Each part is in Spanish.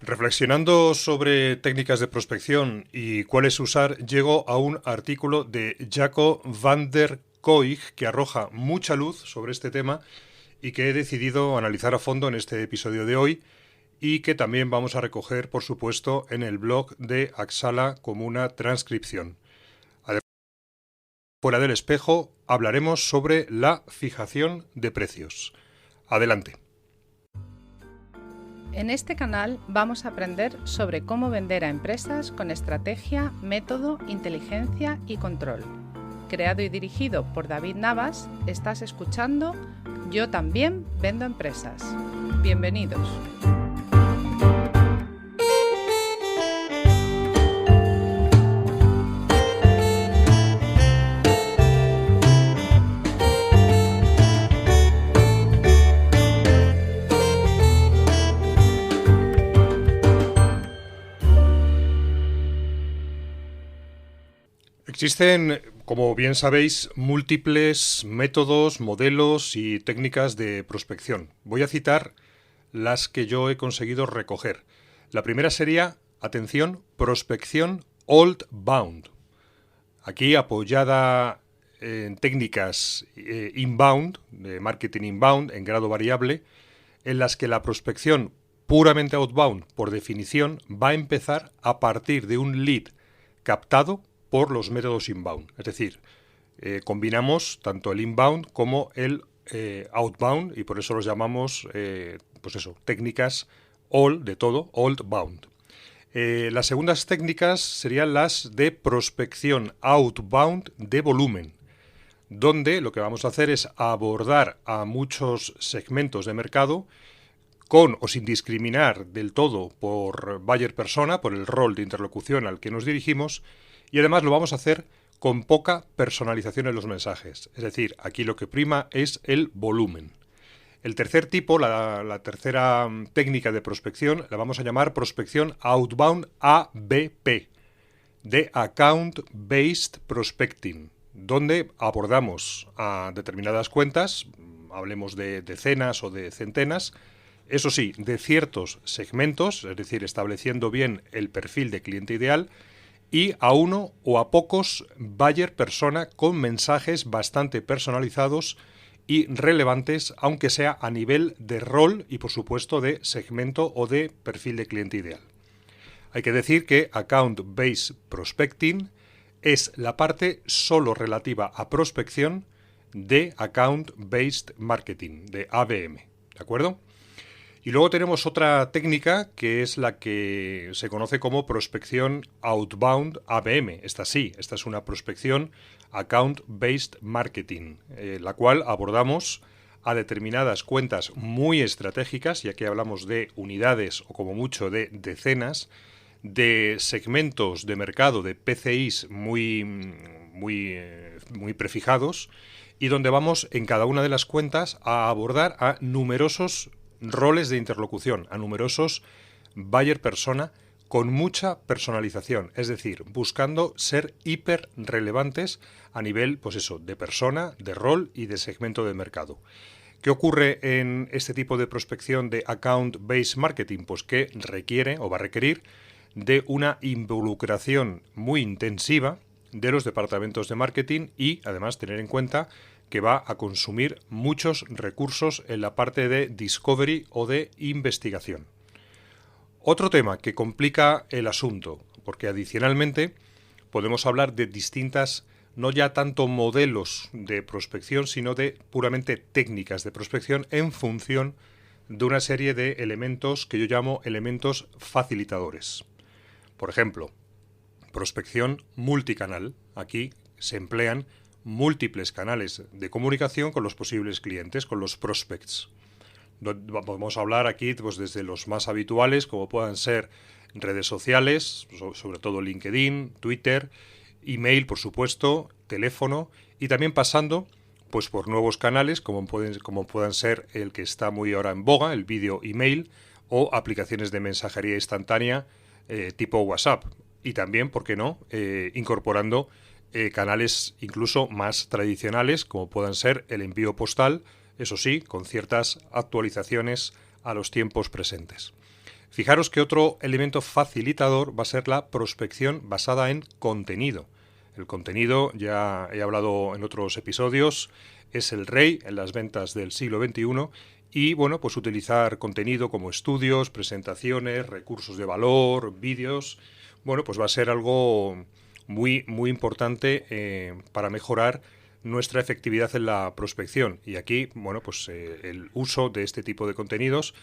Reflexionando sobre técnicas de prospección y cuáles usar, llego a un artículo de Jaco van der Kooi que arroja mucha luz sobre este tema y que he decidido analizar a fondo en este episodio de hoy y que también vamos a recoger, por supuesto, en el blog de Axala como una transcripción. Además, fuera del espejo, hablaremos sobre la fijación de precios. Adelante. En este canal vamos a aprender sobre cómo vender a empresas con estrategia, método, inteligencia y control. Creado y dirigido por David Navas, estás escuchando Yo también vendo empresas. Bienvenidos. Existen, como bien sabéis, múltiples métodos, modelos y técnicas de prospección. Voy a citar las que yo he conseguido recoger. La primera sería, atención, prospección outbound. Aquí apoyada en técnicas inbound, de marketing inbound, en grado variable, en las que la prospección puramente outbound, por definición, va a empezar a partir de un lead captado por los métodos inbound. Es decir, combinamos tanto el inbound como el outbound y por eso los llamamos, técnicas all, de todo, outbound. Las segundas técnicas serían las de prospección outbound de volumen, donde lo que vamos a hacer es abordar a muchos segmentos de mercado con o sin discriminar del todo por buyer persona, por el rol de interlocución al que nos dirigimos, y además lo vamos a hacer con poca personalización en los mensajes. Es decir, aquí lo que prima es el volumen. El tercer tipo, la tercera técnica de prospección, la vamos a llamar prospección outbound ABP, de Account Based Prospecting, donde abordamos a determinadas cuentas, hablemos de decenas o de centenas, eso sí, de ciertos segmentos, es decir, estableciendo bien el perfil de cliente ideal, y a uno o a pocos buyer persona con mensajes bastante personalizados y relevantes, aunque sea a nivel de rol y por supuesto de segmento o de perfil de cliente ideal. Hay que decir que Account Based Prospecting es la parte solo relativa a prospección de Account Based Marketing, de ABM, ¿de acuerdo? Y luego tenemos otra técnica que es la que se conoce como prospección outbound ABM. Esta es una prospección account based marketing, la cual abordamos a determinadas cuentas muy estratégicas, ya que hablamos de unidades o como mucho de decenas, de segmentos de mercado, de PCIs muy prefijados, y donde vamos en cada una de las cuentas a abordar a numerosos roles de interlocución, a numerosos buyer persona con mucha personalización, es decir, buscando ser hiper relevantes a nivel, de persona, de rol y de segmento de mercado. ¿Qué ocurre en este tipo de prospección de account-based marketing? Pues que requiere o va a requerir de una involucración muy intensiva de los departamentos de marketing y además tener en cuenta que va a consumir muchos recursos en la parte de discovery o de investigación. Otro tema que complica el asunto, porque adicionalmente podemos hablar de distintas, no ya tanto modelos de prospección, sino de puramente técnicas de prospección en función de una serie de elementos que yo llamo elementos facilitadores. Por ejemplo, prospección multicanal. Aquí se emplean múltiples canales de comunicación con los posibles clientes, con los prospects. Vamos a hablar aquí desde los más habituales, como puedan ser redes sociales, sobre todo LinkedIn, Twitter, email, por supuesto, teléfono, y también pasando por nuevos canales, como puedan ser el que está muy ahora en boga, el vídeo email, o aplicaciones de mensajería instantánea tipo WhatsApp. Y también, ¿por qué no?, incorporando canales incluso más tradicionales, como puedan ser el envío postal, eso sí, con ciertas actualizaciones a los tiempos presentes. Fijaros que otro elemento facilitador va a ser la prospección basada en contenido. El contenido, ya he hablado en otros episodios, es el rey en las ventas del siglo XXI y, bueno, pues utilizar contenido como estudios, presentaciones, recursos de valor, vídeos, bueno, pues va a ser algo muy, muy importante para mejorar nuestra efectividad en la prospección. Y aquí, bueno, pues el uso de este tipo de contenidos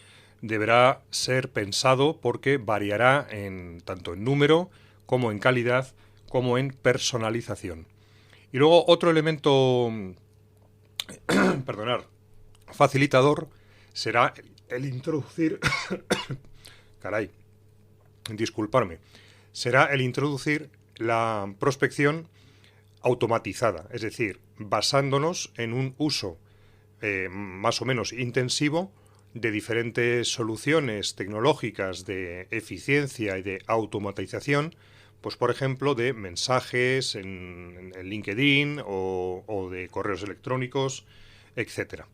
deberá ser pensado porque variará tanto en número como en calidad como en personalización. Y luego otro elemento perdonar, facilitador será el introducir caray, disculparme, será el introducir la prospección automatizada, es decir, basándonos en un uso más o menos intensivo de diferentes soluciones tecnológicas de eficiencia y de automatización, pues por ejemplo de mensajes en LinkedIn o de correos electrónicos, etcétera.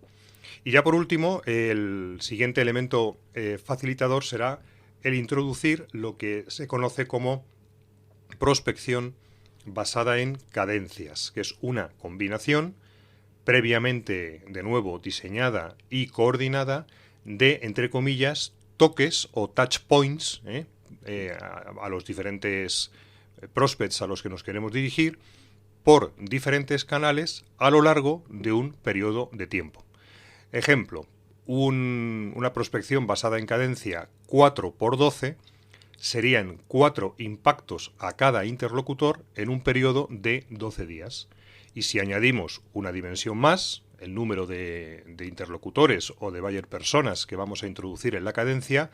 Y ya por último, el siguiente elemento facilitador será el introducir lo que se conoce como prospección basada en cadencias, que es una combinación previamente, de nuevo, diseñada y coordinada de, entre comillas, toques o touch points a los diferentes prospects a los que nos queremos dirigir por diferentes canales a lo largo de un periodo de tiempo. Ejemplo, una prospección basada en cadencia 4x12 serían 4 impactos a cada interlocutor en un periodo de 12 días. Y si añadimos una dimensión más, el número de interlocutores o de buyer personas que vamos a introducir en la cadencia,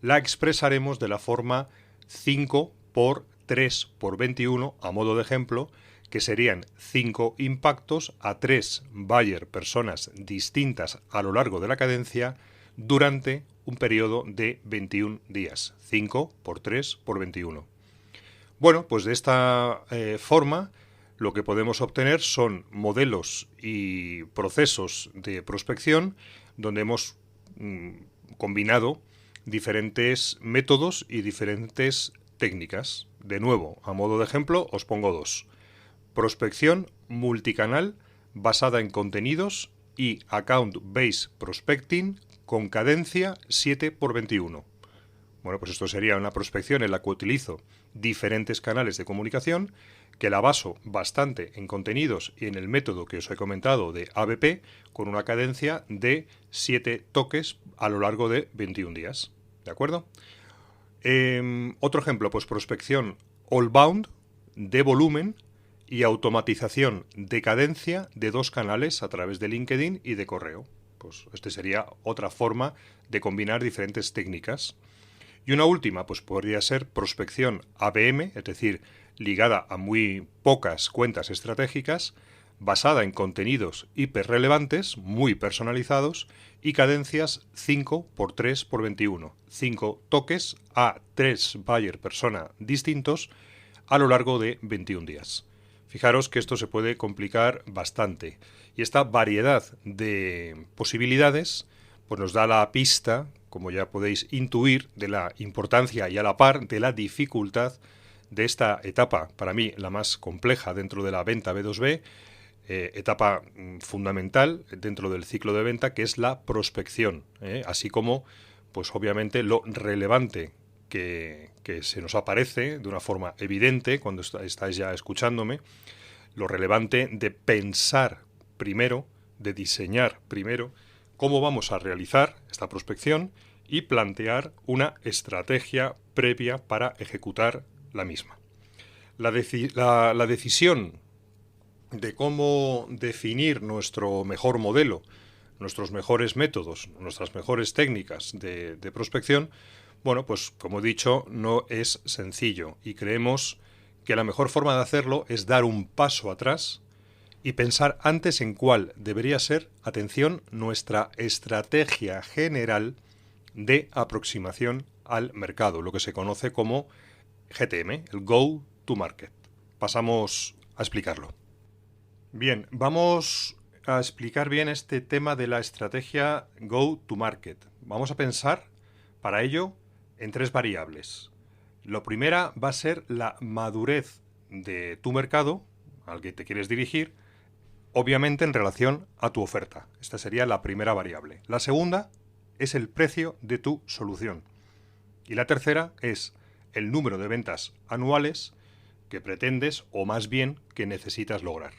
la expresaremos de la forma 5 por 3 por 21, a modo de ejemplo, que serían 5 impactos a 3 buyer personas distintas a lo largo de la cadencia durante un periodo de 21 días. 5 por 3 por 21. Bueno, pues de esta forma lo que podemos obtener son modelos y procesos de prospección donde hemos combinado diferentes métodos y diferentes técnicas. De nuevo, a modo de ejemplo, os pongo 2. Prospección multicanal basada en contenidos y account-based prospecting con cadencia 7x21. Bueno, pues esto sería una prospección en la que utilizo diferentes canales de comunicación, que la baso bastante en contenidos y en el método que os he comentado de ABP, con una cadencia de 7 toques a lo largo de 21 días. ¿De acuerdo? Otro ejemplo, pues prospección all-bound de volumen y automatización de cadencia de 2 canales a través de LinkedIn y de correo. Pues esta sería otra forma de combinar diferentes técnicas. Y una última, pues podría ser prospección ABM, es decir, ligada a muy pocas cuentas estratégicas, basada en contenidos hiperrelevantes, muy personalizados, y cadencias 5 por 3 por 21. 5 toques a 3 buyer persona distintos a lo largo de 21 días. Fijaros que esto se puede complicar bastante. Y esta variedad de posibilidades pues nos da la pista, como ya podéis intuir, de la importancia y a la par de la dificultad de esta etapa, para mí la más compleja dentro de la venta B2B, etapa fundamental dentro del ciclo de venta, que es la prospección, así como, pues obviamente, lo relevante que se nos aparece de una forma evidente cuando estáis ya escuchándome, lo relevante de pensar primero, de diseñar primero cómo vamos a realizar esta prospección y plantear una estrategia previa para ejecutar la misma. La decisión de cómo definir nuestro mejor modelo, nuestros mejores métodos, nuestras mejores técnicas de prospección, bueno, pues como he dicho, no es sencillo y creemos que la mejor forma de hacerlo es dar un paso atrás y pensar antes en cuál debería ser, atención, nuestra estrategia general de aproximación al mercado, lo que se conoce como GTM, el Go to Market. Pasamos a explicarlo. Bien, vamos a explicar bien este tema de la estrategia Go to Market. Vamos a pensar, para ello, en 3 variables. La primera va a ser la madurez de tu mercado al que te quieres dirigir, obviamente en relación a tu oferta. Esta sería la primera variable. La segunda es el precio de tu solución. Y la tercera es el número de ventas anuales que pretendes o más bien que necesitas lograr.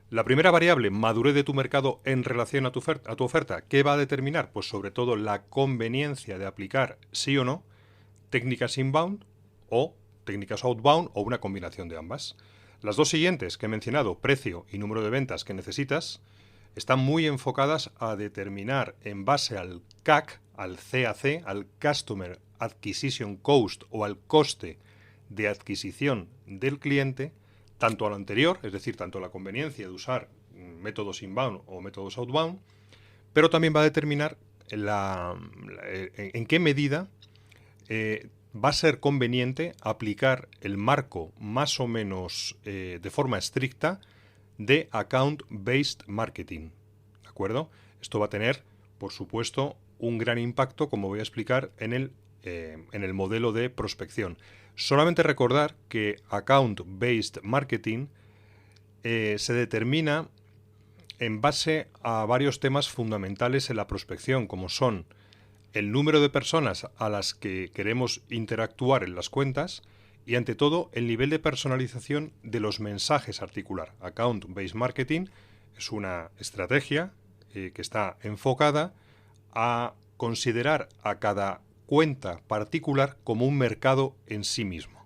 La primera variable, madurez de tu mercado en relación a tu oferta, ¿qué va a determinar? Pues sobre todo la conveniencia de aplicar, sí o no, técnicas inbound o técnicas outbound o una combinación de ambas. Las dos siguientes que he mencionado, precio y número de ventas que necesitas, están muy enfocadas a determinar en base al CAC, al CAC, al Customer Acquisition Cost o al coste de adquisición del cliente, tanto a lo anterior, es decir, tanto la conveniencia de usar métodos inbound o métodos outbound, pero también va a determinar en qué medida va a ser conveniente aplicar el marco más o menos de forma estricta de Account-Based Marketing. ¿De acuerdo? Esto va a tener, por supuesto, un gran impacto, como voy a explicar, en el modelo de prospección. Solamente recordar que Account-Based Marketing se determina en base a varios temas fundamentales en la prospección, como son el número de personas a las que queremos interactuar en las cuentas y, ante todo, el nivel de personalización de los mensajes a articular. Account-Based Marketing es una estrategia que está enfocada a considerar a cada cuenta particular como un mercado en sí mismo.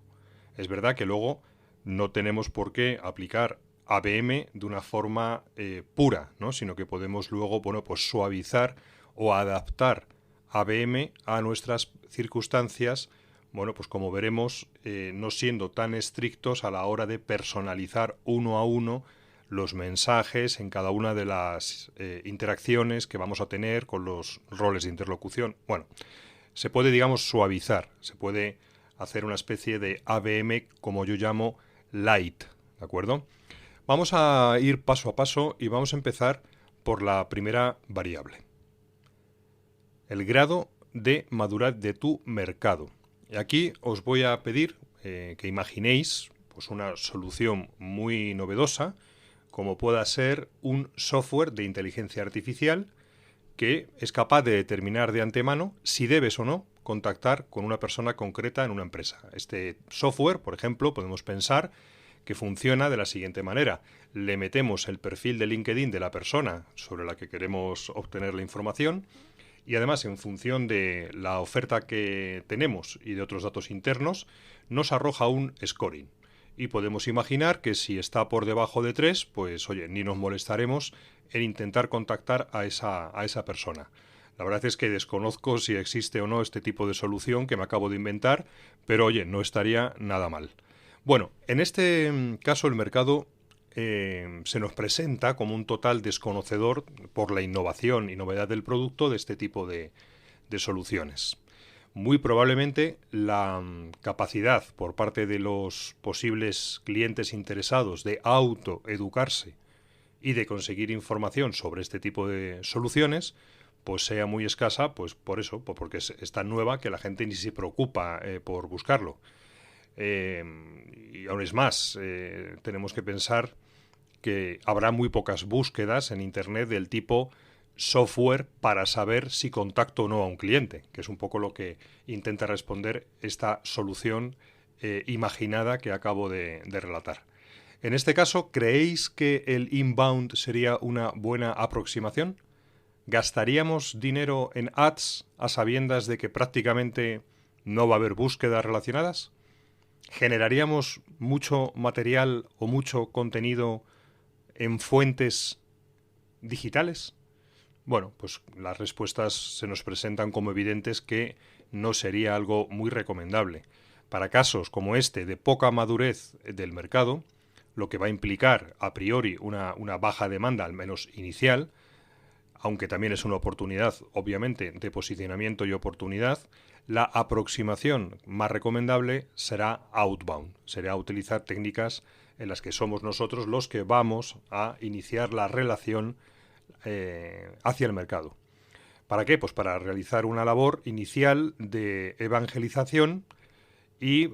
Es verdad que luego no tenemos por qué aplicar ABM de una forma pura, ¿no? Sino que podemos luego, pues suavizar o adaptar ABM a nuestras circunstancias, pues como veremos, no siendo tan estrictos a la hora de personalizar uno a uno los mensajes en cada una de las interacciones que vamos a tener con los roles de interlocución. Bueno, se puede, digamos, suavizar, se puede hacer una especie de ABM, como yo llamo, light, ¿de acuerdo? Vamos a ir paso a paso y vamos a empezar por la primera variable. El grado de madurez de tu mercado. Y aquí os voy a pedir que imaginéis pues una solución muy novedosa, como pueda ser un software de inteligencia artificial que es capaz de determinar de antemano si debes o no contactar con una persona concreta en una empresa. Este software, por ejemplo, podemos pensar que funciona de la siguiente manera. Le metemos el perfil de LinkedIn de la persona sobre la que queremos obtener la información y, además, en función de la oferta que tenemos y de otros datos internos, nos arroja un scoring. Y podemos imaginar que si está por debajo de 3, pues oye, ni nos molestaremos en intentar contactar a esa persona. La verdad es que desconozco si existe o no este tipo de solución que me acabo de inventar, pero oye, no estaría nada mal. Bueno, en este caso el mercado se nos presenta como un total desconocedor por la innovación y novedad del producto de este tipo de soluciones. Muy probablemente la capacidad por parte de los posibles clientes interesados de autoeducarse y de conseguir información sobre este tipo de soluciones pues sea muy escasa, pues por eso, porque es tan nueva que la gente ni se preocupa por buscarlo. Y aún es más, tenemos que pensar que habrá muy pocas búsquedas en Internet del tipo software para saber si contacto o no a un cliente, que es un poco lo que intenta responder esta solución imaginada que acabo de relatar. En este caso, ¿creéis que el inbound sería una buena aproximación? ¿Gastaríamos dinero en ads a sabiendas de que prácticamente no va a haber búsquedas relacionadas? ¿Generaríamos mucho material o mucho contenido en fuentes digitales? Bueno, pues las respuestas se nos presentan como evidentes que no sería algo muy recomendable. Para casos como este de poca madurez del mercado, lo que va a implicar a priori una baja demanda, al menos inicial, aunque también es una oportunidad, obviamente, de posicionamiento y oportunidad, la aproximación más recomendable será outbound, será utilizar técnicas en las que somos nosotros los que vamos a iniciar la relación hacia el mercado. ¿Para qué? Pues para realizar una labor inicial de evangelización y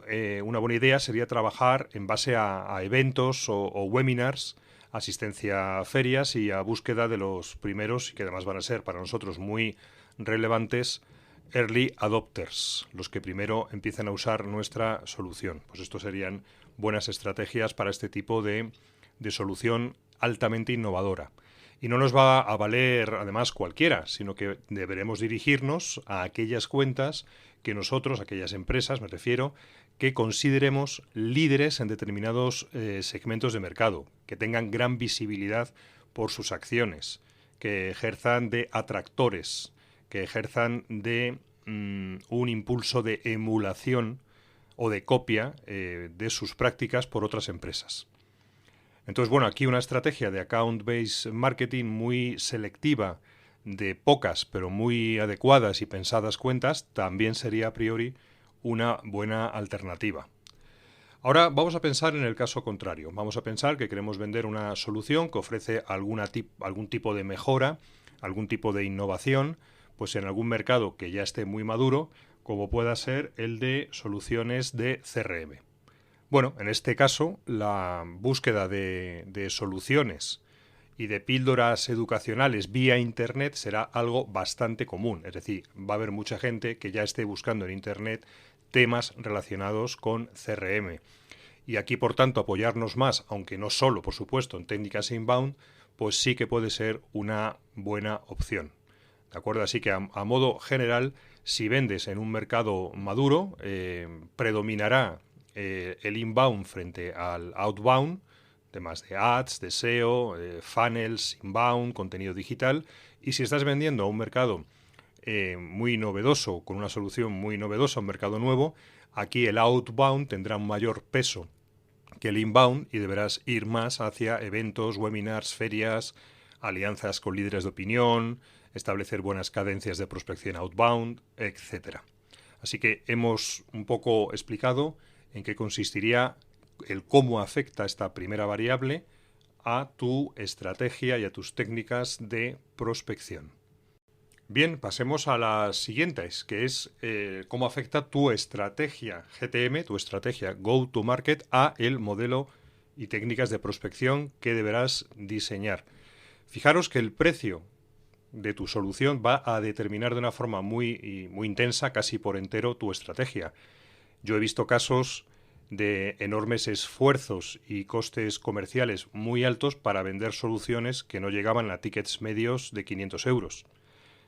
una buena idea sería trabajar en base a eventos o webinars, asistencia a ferias y a búsqueda de los primeros, y que además van a ser para nosotros muy relevantes, early adopters, los que primero empiezan a usar nuestra solución. Pues estos serían buenas estrategias para este tipo de solución altamente innovadora. Y no nos va a valer además cualquiera, sino que deberemos dirigirnos a aquellas cuentas que nosotros, aquellas empresas, me refiero, que consideremos líderes en determinados segmentos de mercado, que tengan gran visibilidad por sus acciones, que ejerzan de atractores, que ejerzan de un impulso de emulación o de copia de sus prácticas por otras empresas. Entonces, bueno, aquí una estrategia de account-based marketing muy selectiva, de pocas pero muy adecuadas y pensadas cuentas, también sería a priori una buena alternativa. Ahora vamos a pensar en el caso contrario. Vamos a pensar que queremos vender una solución que ofrece algún tipo de mejora, algún tipo de innovación, pues en algún mercado que ya esté muy maduro, como pueda ser el de soluciones de CRM. Bueno, en este caso, la búsqueda de soluciones y de píldoras educacionales vía Internet será algo bastante común. Es decir, va a haber mucha gente que ya esté buscando en Internet temas relacionados con CRM. Y aquí, por tanto, apoyarnos más, aunque no solo, por supuesto, en técnicas inbound, pues sí que puede ser una buena opción. ¿De acuerdo? Así que a modo general, si vendes en un mercado maduro, predominará el inbound frente al outbound, temas de ads, de SEO, funnels, inbound, contenido digital. Y si estás vendiendo a un mercado muy novedoso, con una solución muy novedosa, un mercado nuevo, aquí el outbound tendrá un mayor peso que el inbound y deberás ir más hacia eventos, webinars, ferias, alianzas con líderes de opinión, establecer buenas cadencias de prospección outbound, etc. Así que hemos un poco explicado en qué consistiría el cómo afecta esta primera variable a tu estrategia y a tus técnicas de prospección. Bien, pasemos a las siguientes, que es cómo afecta tu estrategia GTM, tu estrategia Go-to-Market a el modelo y técnicas de prospección que deberás diseñar. Fijaros que el precio de tu solución va a determinar de una forma muy intensa, casi por entero, tu estrategia. Yo he visto casos de enormes esfuerzos y costes comerciales muy altos para vender soluciones que no llegaban a tickets medios de 500 euros.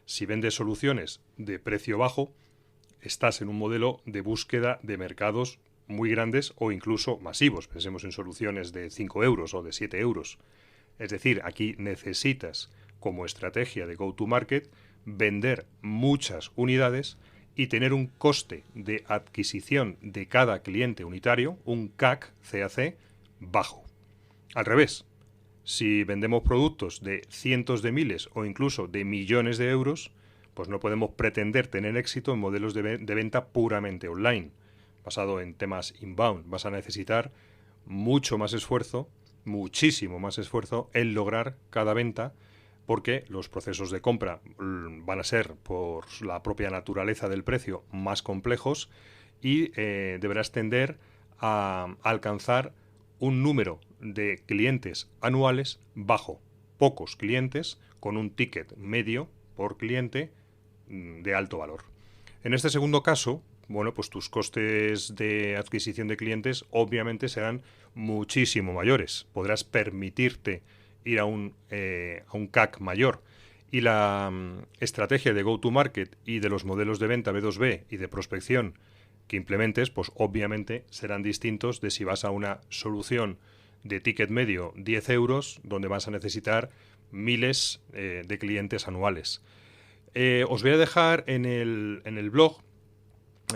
Si vendes soluciones de precio bajo, estás en un modelo de búsqueda de mercados muy grandes o incluso masivos. Pensemos en soluciones de 5 euros o de 7 euros. Es decir, aquí necesitas, como estrategia de go-to-market, vender muchas unidades y tener un coste de adquisición de cada cliente unitario, un CAC, bajo. Al revés, si vendemos productos de cientos de miles o incluso de millones de euros, pues no podemos pretender tener éxito en modelos de venta puramente online, basado en temas inbound. Vas a necesitar mucho más esfuerzo, muchísimo más esfuerzo en lograr cada venta, porque los procesos de compra van a ser, por la propia naturaleza del precio, más complejos y deberás tender a alcanzar un número de clientes anuales bajo, pocos clientes con un ticket medio por cliente de alto valor. En este segundo caso, bueno, pues tus costes de adquisición de clientes obviamente serán muchísimo mayores. Podrás permitirte ir a un CAC mayor. Y la estrategia de go-to-market y de los modelos de venta B2B y de prospección que implementes, pues obviamente serán distintos de si vas a una solución de ticket medio 10 euros, donde vas a necesitar miles de clientes anuales. Os voy a dejar en el blog,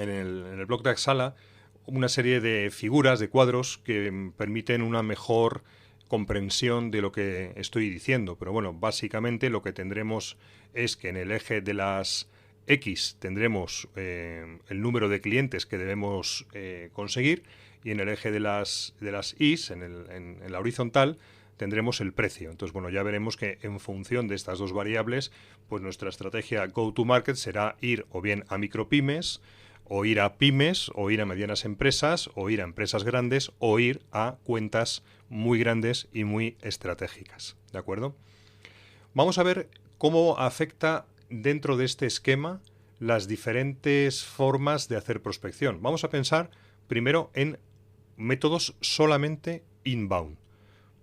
en el blog de Axala, una serie de figuras, de cuadros que permiten una mejor comprensión de lo que estoy diciendo. Pero bueno, básicamente lo que tendremos es que en el eje de las X tendremos el número de clientes que debemos conseguir, y en el eje de las Y, en la horizontal, tendremos el precio. Entonces, bueno, ya veremos que en función de estas dos variables, pues nuestra estrategia go-to-market será ir o bien a micropymes, o ir a pymes, o ir a medianas empresas, o ir a empresas grandes, o ir a cuentas muy grandes y muy estratégicas. ¿De acuerdo? Vamos a ver cómo afecta dentro de este esquema las diferentes formas de hacer prospección. Vamos a pensar primero en métodos solamente inbound.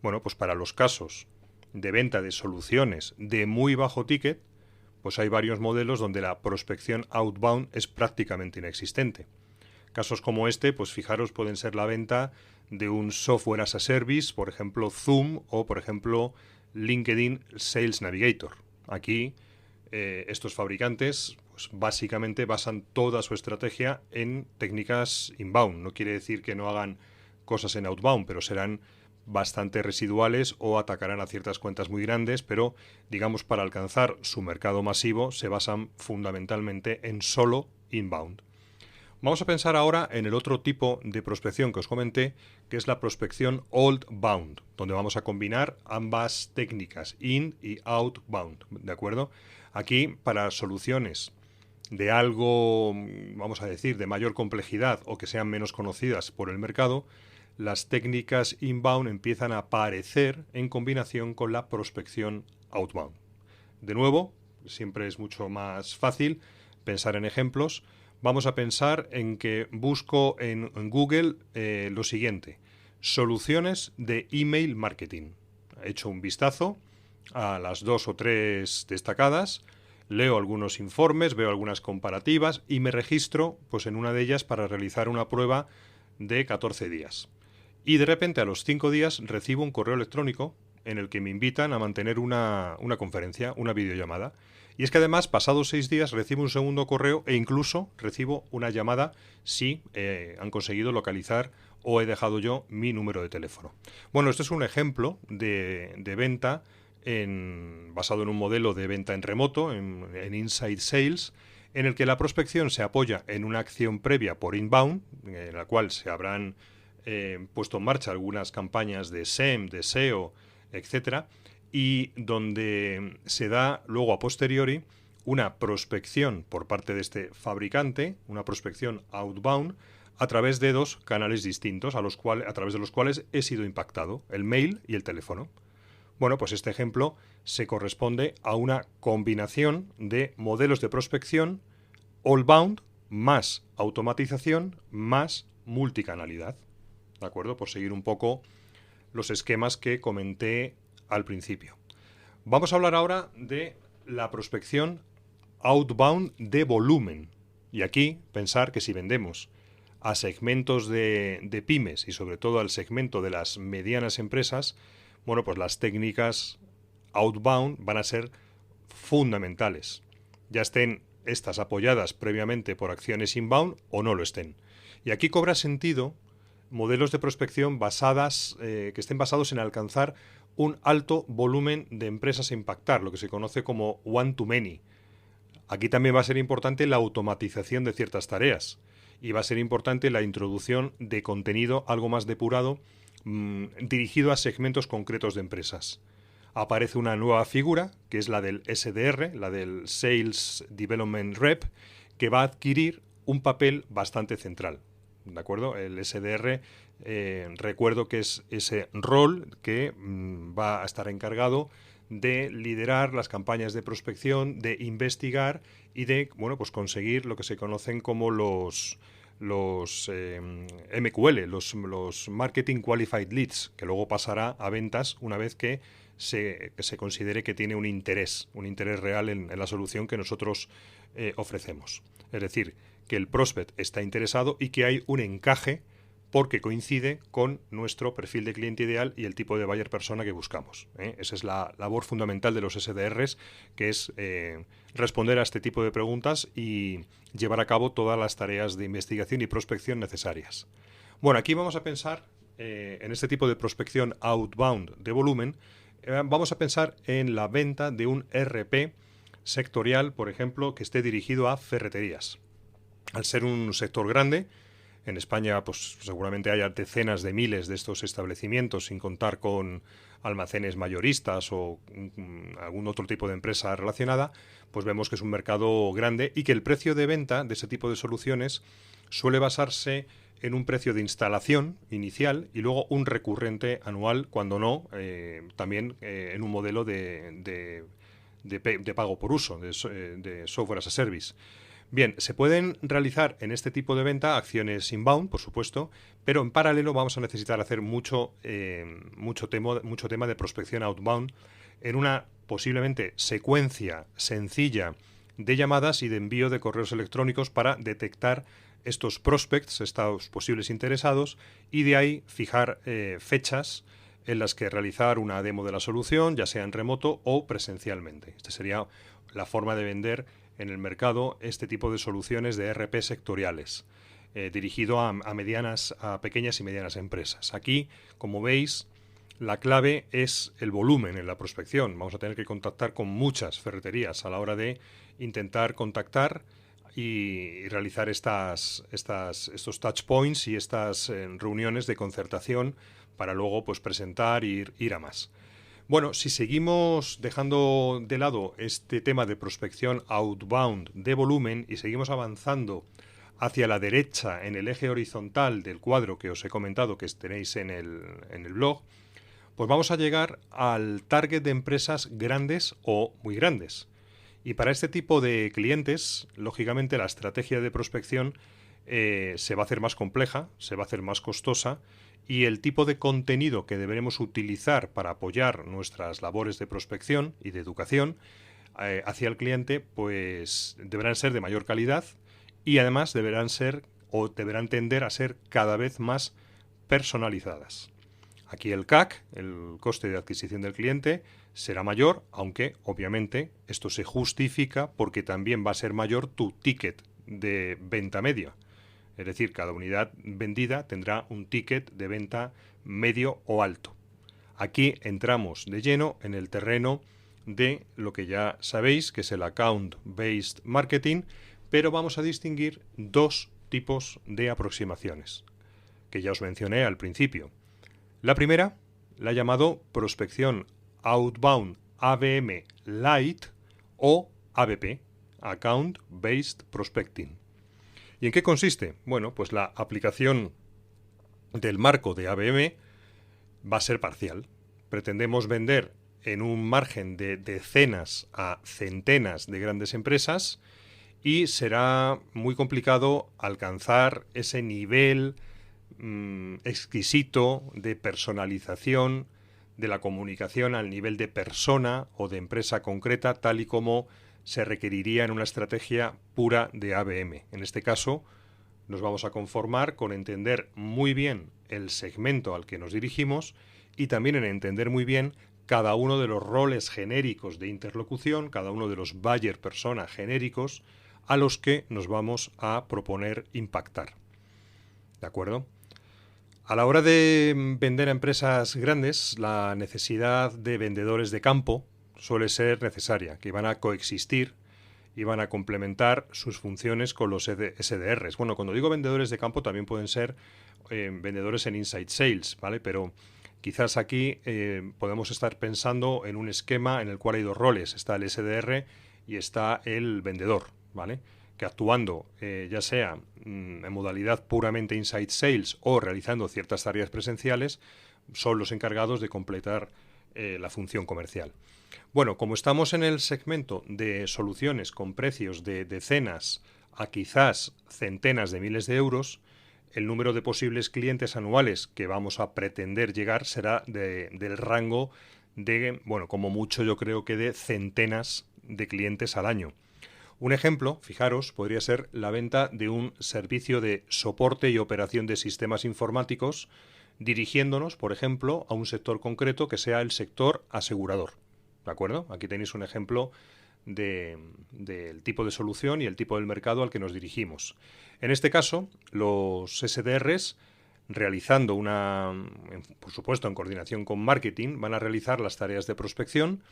Bueno, pues para los casos de venta de soluciones de muy bajo ticket, pues hay varios modelos donde la prospección outbound es prácticamente inexistente. Casos como este, pues fijaros, pueden ser la venta de un software as a service, por ejemplo Zoom o por ejemplo LinkedIn Sales Navigator. Aquí estos fabricantes pues básicamente basan toda su estrategia en técnicas inbound. No quiere decir que no hagan cosas en outbound, pero serán bastante residuales o atacarán a ciertas cuentas muy grandes, pero digamos para alcanzar su mercado masivo se basan fundamentalmente en solo inbound. Vamos a pensar ahora en el otro tipo de prospección que os comenté, que es la prospección outbound, donde vamos a combinar ambas técnicas, in y outbound, ¿de acuerdo? Aquí, para soluciones de algo, vamos a decir, de mayor complejidad o que sean menos conocidas por el mercado, las técnicas inbound empiezan a aparecer en combinación con la prospección outbound. De nuevo, siempre es mucho más fácil pensar en ejemplos. Vamos a pensar en que busco en Google lo siguiente: soluciones de email marketing. He hecho un vistazo a las 2 o 3 destacadas, leo algunos informes, veo algunas comparativas y me registro pues, en una de ellas para realizar una prueba de 14 días. Y de repente a los 5 días recibo un correo electrónico en el que me invitan a mantener una conferencia, una videollamada. Y es que además, pasados 6 días, recibo un segundo correo e incluso recibo una llamada si han conseguido localizar o he dejado yo mi número de teléfono. Bueno, este es un ejemplo de venta basado en un modelo de venta en remoto, en Inside Sales, en el que la prospección se apoya en una acción previa por inbound, en la cual se habrán puesto en marcha algunas campañas de SEM, de SEO, etcétera, y donde se da luego a posteriori una prospección por parte de este fabricante, una prospección outbound, a través de dos canales distintos a través de los cuales he sido impactado, el mail y el teléfono. Bueno, pues este ejemplo se corresponde a una combinación de modelos de prospección all-bound más automatización más multicanalidad. ¿De acuerdo? Por seguir un poco los esquemas que comenté al principio. Vamos a hablar ahora de la prospección outbound de volumen. Y aquí pensar que si vendemos a segmentos de pymes y sobre todo al segmento de las medianas empresas, bueno, pues las técnicas outbound van a ser fundamentales. Ya estén estas apoyadas previamente por acciones inbound o no lo estén. Y aquí cobra sentido modelos de prospección que estén basados en alcanzar un alto volumen de empresas a impactar, lo que se conoce como one-to-many. Aquí también va a ser importante la automatización de ciertas tareas y va a ser importante la introducción de contenido algo más depurado dirigido a segmentos concretos de empresas. Aparece una nueva figura, que es la del SDR, la del Sales Development Rep, que va a adquirir un papel bastante central. ¿De acuerdo? El SDR, recuerdo que es ese rol que va a estar encargado de liderar las campañas de prospección, de investigar y de pues conseguir lo que se conocen como los MQL, los Marketing Qualified Leads, que luego pasará a ventas una vez que se considere que tiene un interés real en la solución que nosotros ofrecemos. Es decir, que el prospect está interesado y que hay un encaje porque coincide con nuestro perfil de cliente ideal y el tipo de buyer persona que buscamos. Esa es la labor fundamental de los SDRs, que es responder a este tipo de preguntas y llevar a cabo todas las tareas de investigación y prospección necesarias. Bueno, aquí vamos a pensar en este tipo de prospección outbound de volumen, vamos a pensar en la venta de un RP sectorial, por ejemplo, que esté dirigido a ferreterías. Al ser un sector grande, En España, pues seguramente haya decenas de miles de estos establecimientos, sin contar con almacenes mayoristas o algún otro tipo de empresa relacionada, pues vemos que es un mercado grande y que el precio de venta de ese tipo de soluciones suele basarse en un precio de instalación inicial y luego un recurrente anual, cuando no, también en un modelo de pago por uso, de software as a service. Bien, se pueden realizar en este tipo de venta acciones inbound, por supuesto, pero en paralelo vamos a necesitar hacer mucho tema de prospección outbound en una posiblemente secuencia sencilla de llamadas y de envío de correos electrónicos para detectar estos prospects, estos posibles interesados, y de ahí fijar fechas en las que realizar una demo de la solución, ya sea en remoto o presencialmente. Esta sería la forma de vender en el mercado este tipo de soluciones de ERP sectoriales, dirigido a pequeñas y medianas empresas. Aquí, como veis, la clave es el volumen en la prospección. Vamos a tener que contactar con muchas ferreterías a la hora de intentar contactar y realizar estos touch points y estas reuniones de concertación para luego pues presentar e ir a más. Bueno, si seguimos dejando de lado este tema de prospección outbound de volumen y seguimos avanzando hacia la derecha en el eje horizontal del cuadro que os he comentado que tenéis en el blog, pues vamos a llegar al target de empresas grandes o muy grandes. Y para este tipo de clientes, lógicamente la estrategia de prospección se va a hacer más compleja, se va a hacer más costosa, y el tipo de contenido que deberemos utilizar para apoyar nuestras labores de prospección y de educación hacia el cliente, pues deberán ser de mayor calidad y además deberán tender a ser cada vez más personalizadas. Aquí el CAC, el coste de adquisición del cliente, será mayor, aunque obviamente esto se justifica porque también va a ser mayor tu ticket de venta media. Es decir, cada unidad vendida tendrá un ticket de venta medio o alto. Aquí entramos de lleno en el terreno de lo que ya sabéis, que es el account-based marketing, pero vamos a distinguir dos tipos de aproximaciones, que ya os mencioné al principio. La primera la he llamado prospección outbound ABM Lite o ABP, Account Based Prospecting. ¿Y en qué consiste? Bueno, pues la aplicación del marco de ABM va a ser parcial. Pretendemos vender en un margen de decenas a centenas de grandes empresas y será muy complicado alcanzar ese nivel exquisito de personalización de la comunicación al nivel de persona o de empresa concreta, tal y como se requeriría en una estrategia pura de ABM. En este caso, nos vamos a conformar con entender muy bien el segmento al que nos dirigimos y también en entender muy bien cada uno de los roles genéricos de interlocución, cada uno de los buyer persona genéricos a los que nos vamos a proponer impactar. ¿De acuerdo? A la hora de vender a empresas grandes, la necesidad de vendedores de campo suele ser necesaria, que van a coexistir y van a complementar sus funciones con los SDRs. Bueno, cuando digo vendedores de campo también pueden ser vendedores en inside sales, ¿vale? Pero quizás aquí podemos estar pensando en un esquema en el cual hay dos roles. Está el SDR y está el vendedor, ¿vale? Que actuando ya sea en modalidad puramente inside sales o realizando ciertas tareas presenciales, son los encargados de completar la función comercial. Bueno, como estamos en el segmento de soluciones con precios de decenas a quizás centenas de miles de euros, el número de posibles clientes anuales que vamos a pretender llegar será del rango de, bueno, como mucho yo creo que de centenas de clientes al año. Un ejemplo, fijaros, podría ser la venta de un servicio de soporte y operación de sistemas informáticos, dirigiéndonos, por ejemplo, a un sector concreto que sea el sector asegurador. ¿De acuerdo? Aquí tenéis un ejemplo del tipo de solución y el tipo del mercado al que nos dirigimos. En este caso, los SDRs, realizando por supuesto en coordinación con marketing, van a realizar las tareas de prospección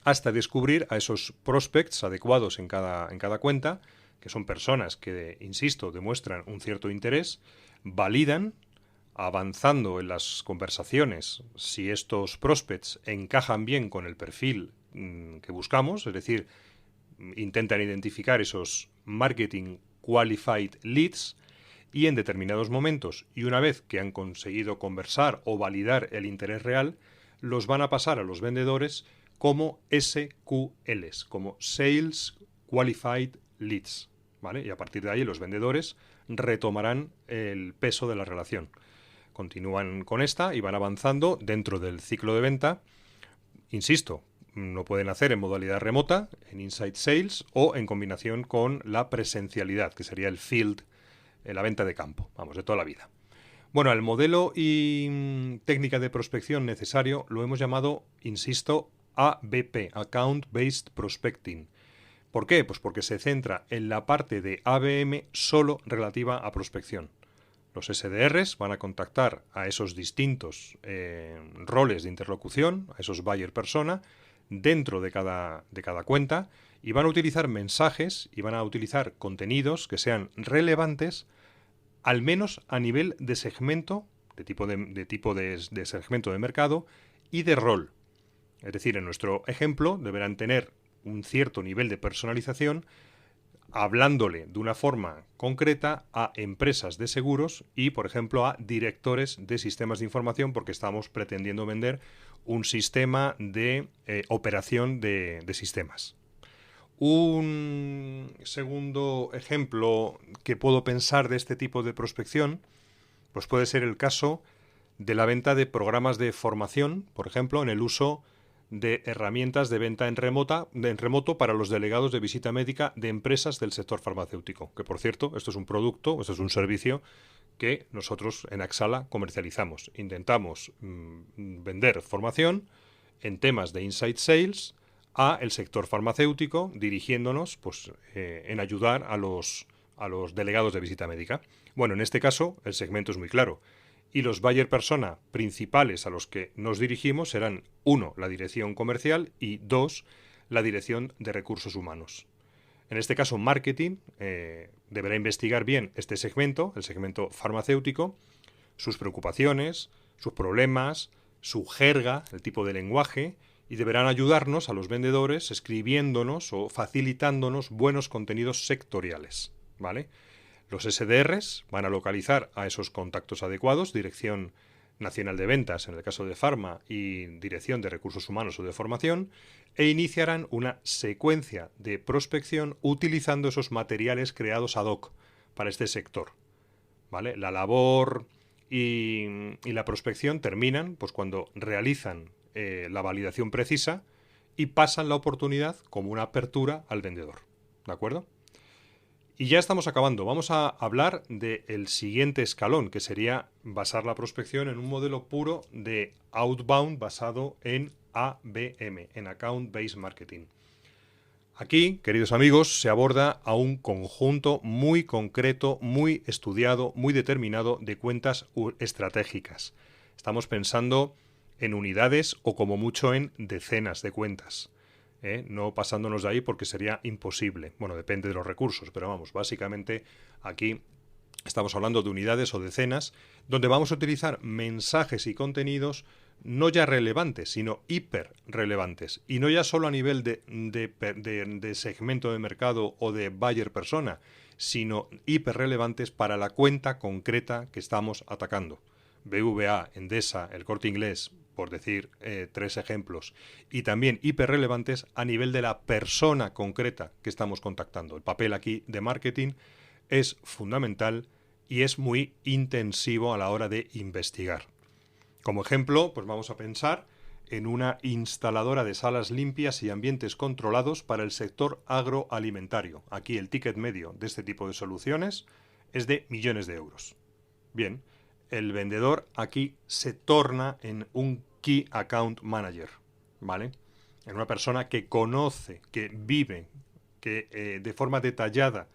hasta descubrir a esos prospects adecuados en cada cuenta, que son personas que, insisto, demuestran un cierto interés, validan, avanzando en las conversaciones, si estos prospects encajan bien con el perfil que buscamos, es decir, intentan identificar esos marketing qualified leads, y en determinados momentos, y una vez que han conseguido conversar o validar el interés real, los van a pasar a los vendedores como SQLs, como Sales Qualified Leads, ¿vale? Y a partir de ahí los vendedores retomarán el peso de la relación. Continúan con esta y van avanzando dentro del ciclo de venta. Insisto, lo pueden hacer en modalidad remota, en Inside Sales o en combinación con la presencialidad, que sería el field, la venta de campo, vamos, de toda la vida. Bueno, el modelo y técnica de prospección necesario lo hemos llamado, insisto, ABP, Account Based Prospecting. ¿Por qué? Pues porque se centra en la parte de ABM solo relativa a prospección. Los SDRs van a contactar a esos distintos roles de interlocución, a esos buyer persona, dentro de cada cuenta, y van a utilizar mensajes y van a utilizar contenidos que sean relevantes, al menos a nivel de segmento, de tipo de segmento de mercado y de rol. Es decir, en nuestro ejemplo deberán tener un cierto nivel de personalización, hablándole de una forma concreta a empresas de seguros y, por ejemplo, a directores de sistemas de información, porque estamos pretendiendo vender un sistema de operación de sistemas. Un segundo ejemplo que puedo pensar de este tipo de prospección, pues puede ser el caso de la venta de programas de formación, por ejemplo, en el uso de herramientas de venta en remoto para los delegados de visita médica de empresas del sector farmacéutico. Que, por cierto, esto es un producto, esto es un servicio que nosotros en Axala comercializamos. Intentamos vender formación en temas de inside sales a el sector farmacéutico, dirigiéndonos pues, en ayudar a los delegados de visita médica. Bueno, en este caso el segmento es muy claro. Y los buyer persona principales a los que nos dirigimos serán 1, la dirección comercial y 2, la dirección de recursos humanos. En este caso, marketing deberá investigar bien este segmento, el segmento farmacéutico, sus preocupaciones, sus problemas, su jerga, el tipo de lenguaje, y deberán ayudarnos a los vendedores escribiéndonos o facilitándonos buenos contenidos sectoriales, ¿vale? Los SDRs van a localizar a esos contactos adecuados, Dirección Nacional de Ventas en el caso de Pharma y Dirección de Recursos Humanos o de Formación, e iniciarán una secuencia de prospección utilizando esos materiales creados ad hoc para este sector, ¿vale? La labor y la prospección terminan pues, cuando realizan la validación precisa y pasan la oportunidad como una apertura al vendedor, ¿de acuerdo? Y ya estamos acabando. Vamos a hablar del siguiente escalón, que sería basar la prospección en un modelo puro de outbound basado en ABM, en Account Based Marketing. Aquí, queridos amigos, se aborda a un conjunto muy concreto, muy estudiado, muy determinado de cuentas estratégicas. Estamos pensando en unidades o como mucho en decenas de cuentas. No pasándonos de ahí porque sería imposible. Bueno, depende de los recursos, pero vamos, básicamente aquí estamos hablando de unidades o decenas, donde vamos a utilizar mensajes y contenidos no ya relevantes, sino hiper relevantes. Y no ya solo a nivel de segmento de mercado o de buyer persona, sino hiper relevantes para la cuenta concreta que estamos atacando. BVA, Endesa, El Corte Inglés, por decir 3 ejemplos, y también hiperrelevantes a nivel de la persona concreta que estamos contactando. El papel aquí de marketing es fundamental y es muy intensivo a la hora de investigar. Como ejemplo, pues vamos a pensar en una instaladora de salas limpias y ambientes controlados para el sector agroalimentario. Aquí el ticket medio de este tipo de soluciones es de millones de euros. Bien, el vendedor aquí se torna en un Key Account Manager, ¿vale? En una persona que conoce, que vive, que de forma detallada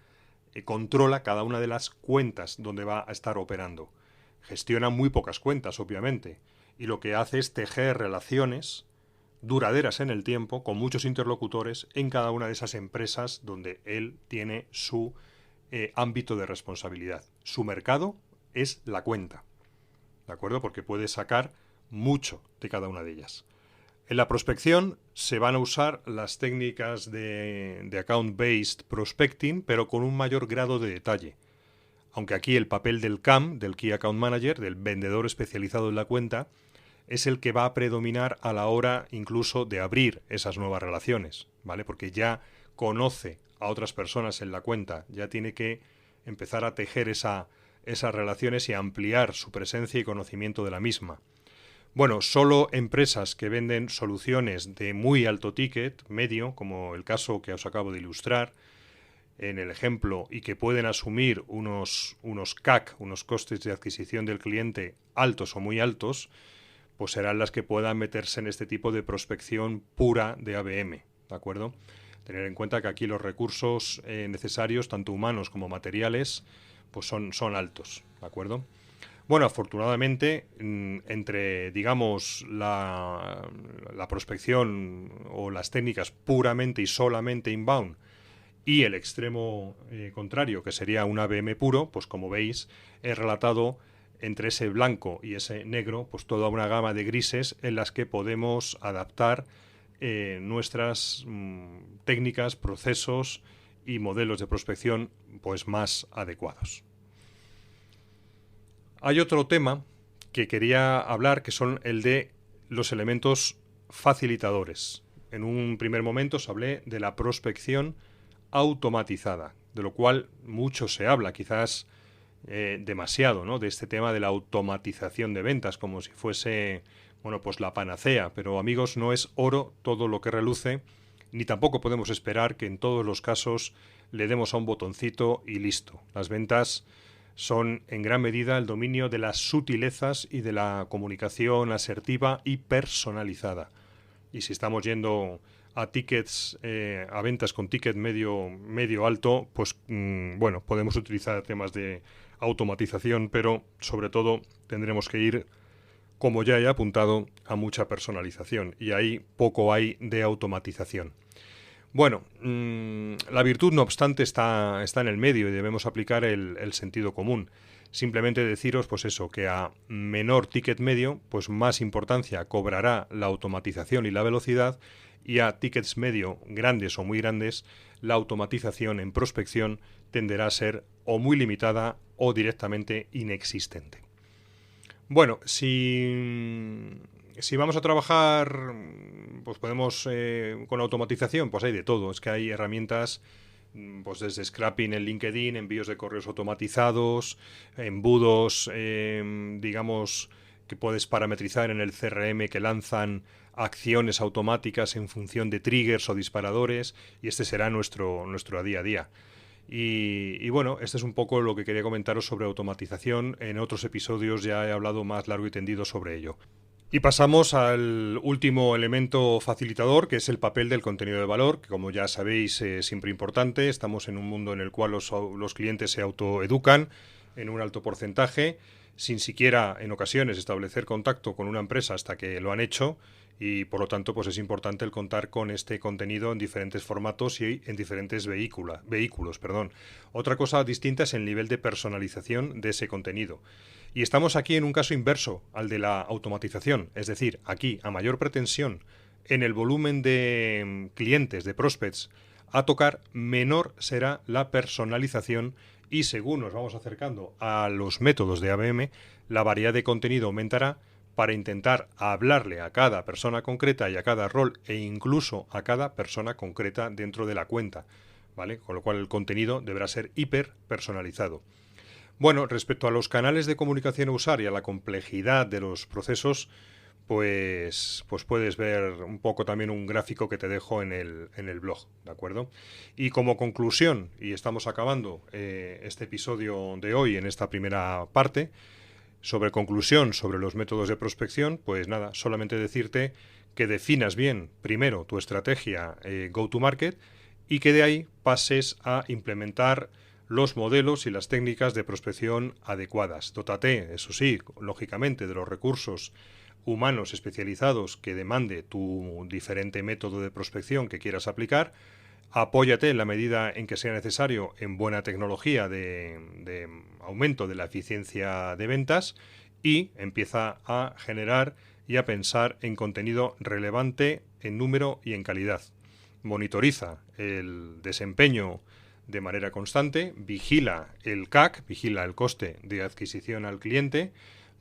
controla cada una de las cuentas donde va a estar operando. Gestiona muy pocas cuentas, obviamente, y lo que hace es tejer relaciones duraderas en el tiempo, con muchos interlocutores en cada una de esas empresas donde él tiene su ámbito de responsabilidad. Su mercado es la cuenta, ¿de acuerdo? Porque puede sacar mucho de cada una de ellas. En la prospección se van a usar las técnicas de account-based prospecting, pero con un mayor grado de detalle. Aunque aquí el papel del CAM, del Key Account Manager, del vendedor especializado en la cuenta, es el que va a predominar a la hora incluso de abrir esas nuevas relaciones, ¿vale? Porque ya conoce a otras personas en la cuenta, ya tiene que empezar a tejer esas relaciones y ampliar su presencia y conocimiento de la misma. Bueno, solo empresas que venden soluciones de muy alto ticket, medio, como el caso que os acabo de ilustrar en el ejemplo, y que pueden asumir unos CAC, unos costes de adquisición del cliente altos o muy altos, pues serán las que puedan meterse en este tipo de prospección pura de ABM, ¿de acuerdo? Tener en cuenta que aquí los recursos necesarios, tanto humanos como materiales, pues son altos, ¿de acuerdo? Bueno, afortunadamente, entre, digamos, la prospección o las técnicas puramente y solamente inbound y el extremo contrario, que sería un ABM puro, pues como veis, he relatado entre ese blanco y ese negro, pues toda una gama de grises en las que podemos adaptar nuestras técnicas, procesos y modelos de prospección pues más adecuados. Hay otro tema que quería hablar, que son el de los elementos facilitadores. En un primer momento os hablé de la prospección automatizada, de lo cual mucho se habla, quizás demasiado, ¿no? De este tema de la automatización de ventas, como si fuese, bueno, pues la panacea. Pero amigos, no es oro todo lo que reluce, ni tampoco podemos esperar que en todos los casos le demos a un botoncito y listo. Las ventas son en gran medida el dominio de las sutilezas y de la comunicación asertiva y personalizada. Y si estamos yendo a tickets, a ventas con ticket medio alto, pues bueno, podemos utilizar temas de automatización, pero sobre todo tendremos que ir, como ya he apuntado, a mucha personalización, y ahí poco hay de automatización. Bueno, la virtud, no obstante, está en el medio y debemos aplicar el sentido común. Simplemente deciros, pues eso, que a menor ticket medio, pues más importancia cobrará la automatización y la velocidad, y a tickets medio grandes o muy grandes, la automatización en prospección tenderá a ser o muy limitada o directamente inexistente. Bueno, si vamos a trabajar, pues podemos con automatización, pues hay de todo. Es que hay herramientas, pues desde scrapping en LinkedIn, envíos de correos automatizados, embudos, digamos, que puedes parametrizar en el CRM, que lanzan acciones automáticas en función de triggers o disparadores, y este será nuestro día a día. Y bueno, este es un poco lo que quería comentaros sobre automatización. En otros episodios ya he hablado más largo y tendido sobre ello. Y pasamos al último elemento facilitador, que es el papel del contenido de valor, que como ya sabéis es siempre importante. Estamos en un mundo en el cual los clientes se autoeducan en un alto porcentaje, sin siquiera en ocasiones establecer contacto con una empresa hasta que lo han hecho, y por lo tanto pues es importante el contar con este contenido en diferentes formatos y en diferentes vehículos. Otra cosa distinta es el nivel de personalización de ese contenido. Y estamos aquí en un caso inverso al de la automatización, es decir, aquí a mayor pretensión en el volumen de clientes, de prospects a tocar, menor será la personalización, y según nos vamos acercando a los métodos de ABM, la variedad de contenido aumentará para intentar hablarle a cada persona concreta y a cada rol, e incluso a cada persona concreta dentro de la cuenta, ¿vale? Con lo cual el contenido deberá ser hiper personalizado. Bueno, respecto a los canales de comunicación a usar y a la complejidad de los procesos, pues puedes ver un poco también un gráfico que te dejo en el blog, ¿de acuerdo? Y como conclusión, y estamos acabando este episodio de hoy en esta primera parte, sobre conclusión sobre los métodos de prospección, pues nada, solamente decirte que definas bien primero tu estrategia go-to-market, y que de ahí pases a implementar los modelos y las técnicas de prospección adecuadas. Dótate, eso sí, lógicamente, de los recursos humanos especializados que demande tu diferente método de prospección que quieras aplicar. Apóyate en la medida en que sea necesario en buena tecnología de aumento de la eficiencia de ventas y empieza a generar y a pensar en contenido relevante en número y en calidad. Monitoriza el desempeño de manera constante, vigila el CAC, vigila el coste de adquisición al cliente,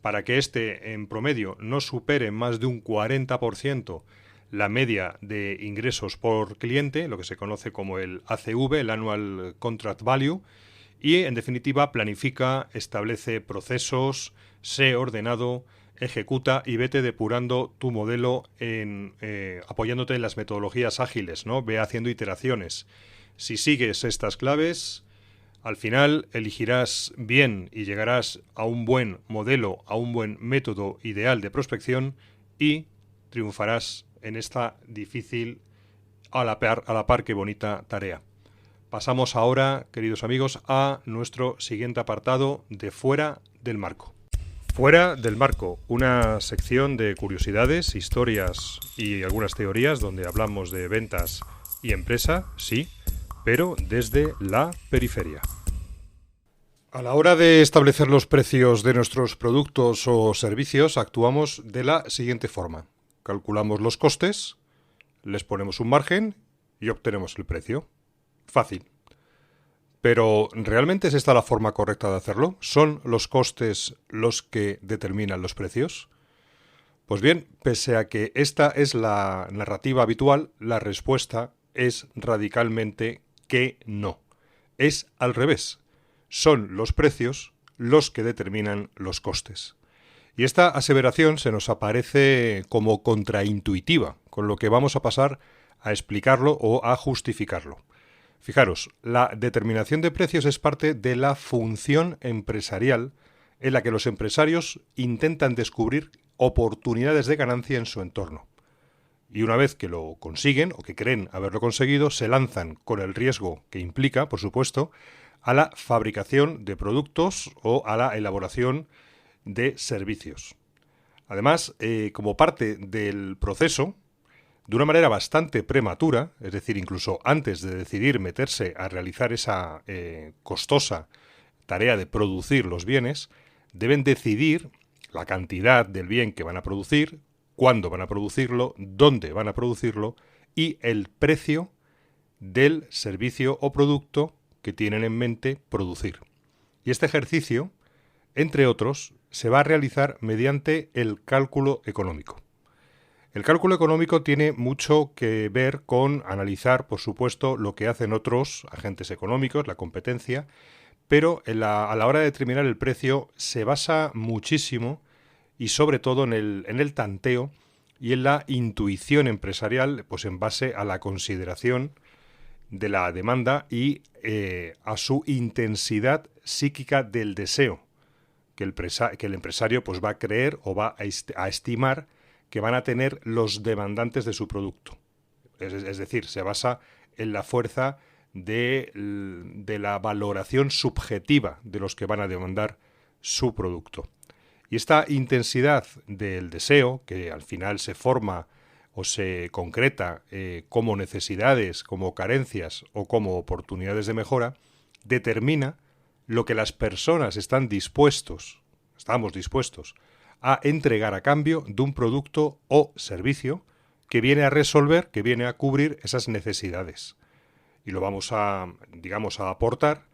para que éste en promedio no supere más de un 40% la media de ingresos por cliente, lo que se conoce como el ACV, el Annual Contract Value, y en definitiva planifica, establece procesos, sé ordenado, ejecuta y vete depurando tu modelo apoyándote en las metodologías ágiles, ¿no? Ve haciendo iteraciones. Si sigues estas claves, al final elegirás bien y llegarás a un buen modelo, a un buen método ideal de prospección y triunfarás en esta difícil, a la par que bonita tarea. Pasamos ahora, queridos amigos, a nuestro siguiente apartado de Fuera del Marco. Fuera del Marco, una sección de curiosidades, historias y algunas teorías donde hablamos de ventas y empresa, sí, pero desde la periferia. A la hora de establecer los precios de nuestros productos o servicios, actuamos de la siguiente forma. Calculamos los costes, les ponemos un margen y obtenemos el precio. Fácil. Pero, ¿realmente es esta la forma correcta de hacerlo? ¿Son los costes los que determinan los precios? Pues bien, pese a que esta es la narrativa habitual, la respuesta es radicalmente que no. Es al revés. Son los precios los que determinan los costes. Y esta aseveración se nos aparece como contraintuitiva, con lo que vamos a pasar a explicarlo o a justificarlo. Fijaros, la determinación de precios es parte de la función empresarial en la que los empresarios intentan descubrir oportunidades de ganancia en su entorno. Y una vez que lo consiguen, o que creen haberlo conseguido, se lanzan con el riesgo que implica, por supuesto, a la fabricación de productos o a la elaboración de servicios. Además, como parte del proceso, de una manera bastante prematura, es decir, incluso antes de decidir meterse a realizar esa costosa tarea de producir los bienes, deben decidir la cantidad del bien que van a producir, cuándo van a producirlo, dónde van a producirlo y el precio del servicio o producto que tienen en mente producir. Y este ejercicio, entre otros, se va a realizar mediante el cálculo económico. El cálculo económico tiene mucho que ver con analizar, por supuesto, lo que hacen otros agentes económicos, la competencia, pero a la hora de determinar el precio se basa muchísimo y sobre todo en el tanteo y en la intuición empresarial, pues en base a la consideración de la demanda y a su intensidad psíquica del deseo que el empresario pues va a creer o va a estimar que van a tener los demandantes de su producto. Es decir, se basa en la fuerza de la valoración subjetiva de los que van a demandar su producto. Y esta intensidad del deseo, que al final se forma o se concreta como necesidades, como carencias o como oportunidades de mejora, determina lo que las personas estamos dispuestos a entregar a cambio de un producto o servicio que viene a resolver, que viene a cubrir esas necesidades. Y lo vamos a, a aportar,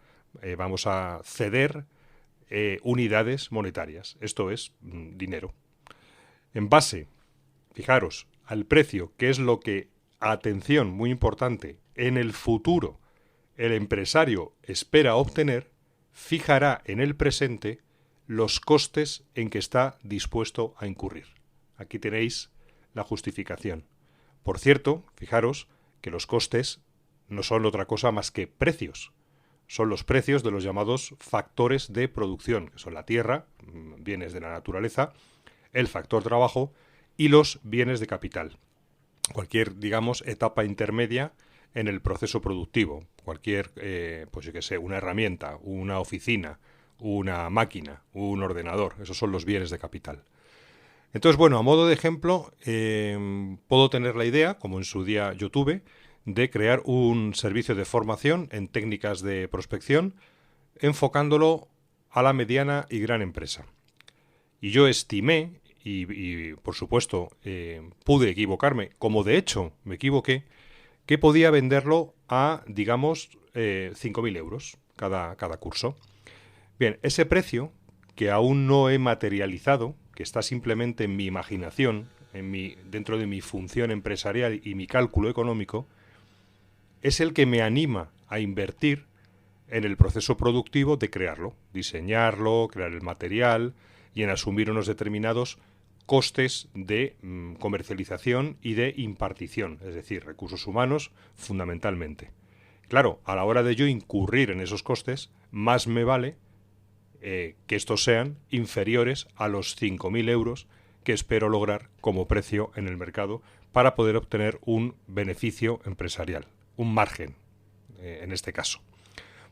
vamos a ceder unidades monetarias, esto es dinero. En base, fijaros, al precio, que es lo que, atención, muy importante, en el futuro el empresario espera obtener, fijará en el presente los costes en que está dispuesto a incurrir. Aquí tenéis la justificación. Por cierto, fijaros que los costes no son otra cosa más que precios. Son los precios de los llamados factores de producción, que son la tierra, bienes de la naturaleza, el factor trabajo y los bienes de capital. Cualquier, etapa intermedia en el proceso productivo. Cualquier, una herramienta, una oficina, una máquina, un ordenador. Esos son los bienes de capital. Entonces, bueno, a modo de ejemplo, puedo tener la idea, como en su día yo tuve, de crear un servicio de formación en técnicas de prospección, enfocándolo a la mediana y gran empresa. Y yo estimé, y por supuesto pude equivocarme, como de hecho me equivoqué, que podía venderlo a, digamos, 5.000 euros cada curso. Bien, ese precio, que aún no he materializado, que está simplemente en mi imaginación, dentro de mi función empresarial y mi cálculo económico, es el que me anima a invertir en el proceso productivo de crearlo, diseñarlo, crear el material y en asumir unos determinados costes de comercialización y de impartición, es decir, recursos humanos fundamentalmente. Claro, a la hora de yo incurrir en esos costes, más me vale que estos sean inferiores a los 5.000 euros que espero lograr como precio en el mercado para poder obtener un beneficio empresarial, un margen en este caso.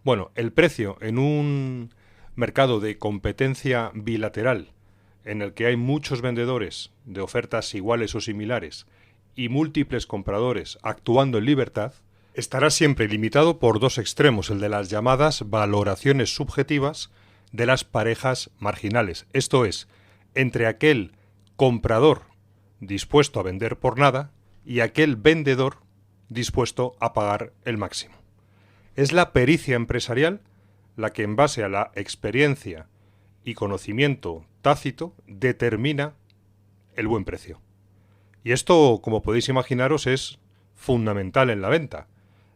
Bueno, el precio en un mercado de competencia bilateral en el que hay muchos vendedores de ofertas iguales o similares y múltiples compradores actuando en libertad, estará siempre limitado por dos extremos, el de las llamadas valoraciones subjetivas de las parejas marginales, esto es, entre aquel comprador dispuesto a vender por nada y aquel vendedor dispuesto a pagar el máximo. Es la pericia empresarial la que, en base a la experiencia y conocimiento tácito, determina el buen precio. Y esto, como podéis imaginaros, es fundamental en la venta,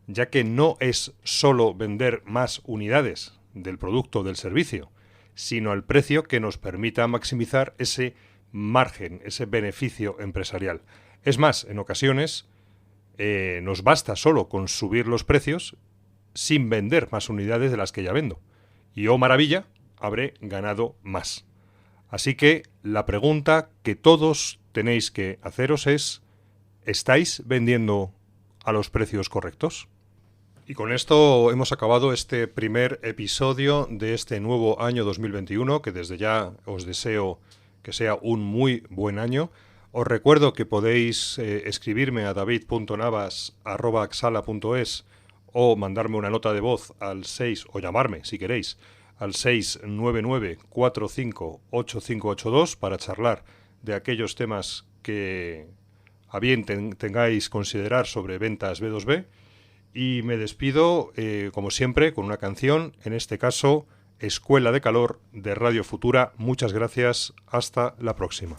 ya que no es solo vender más unidades del producto o del servicio, sino el precio que nos permita maximizar ese margen, ese beneficio empresarial. Es más, en ocasiones nos basta solo con subir los precios sin vender más unidades de las que ya vendo. Y oh maravilla, habré ganado más. Así que la pregunta que todos tenéis que haceros es: ¿estáis vendiendo a los precios correctos? Y con esto hemos acabado este primer episodio de este nuevo año 2021, que desde ya os deseo que sea un muy buen año. Os recuerdo que podéis escribirme a david.navas@axala.es o mandarme una nota de voz al 6, o llamarme si queréis, al 699-458582 para charlar de aquellos temas que a bien tengáis considerar sobre ventas B2B. Y me despido, como siempre, con una canción, en este caso, Escuela de Calor, de Radio Futura. Muchas gracias, hasta la próxima.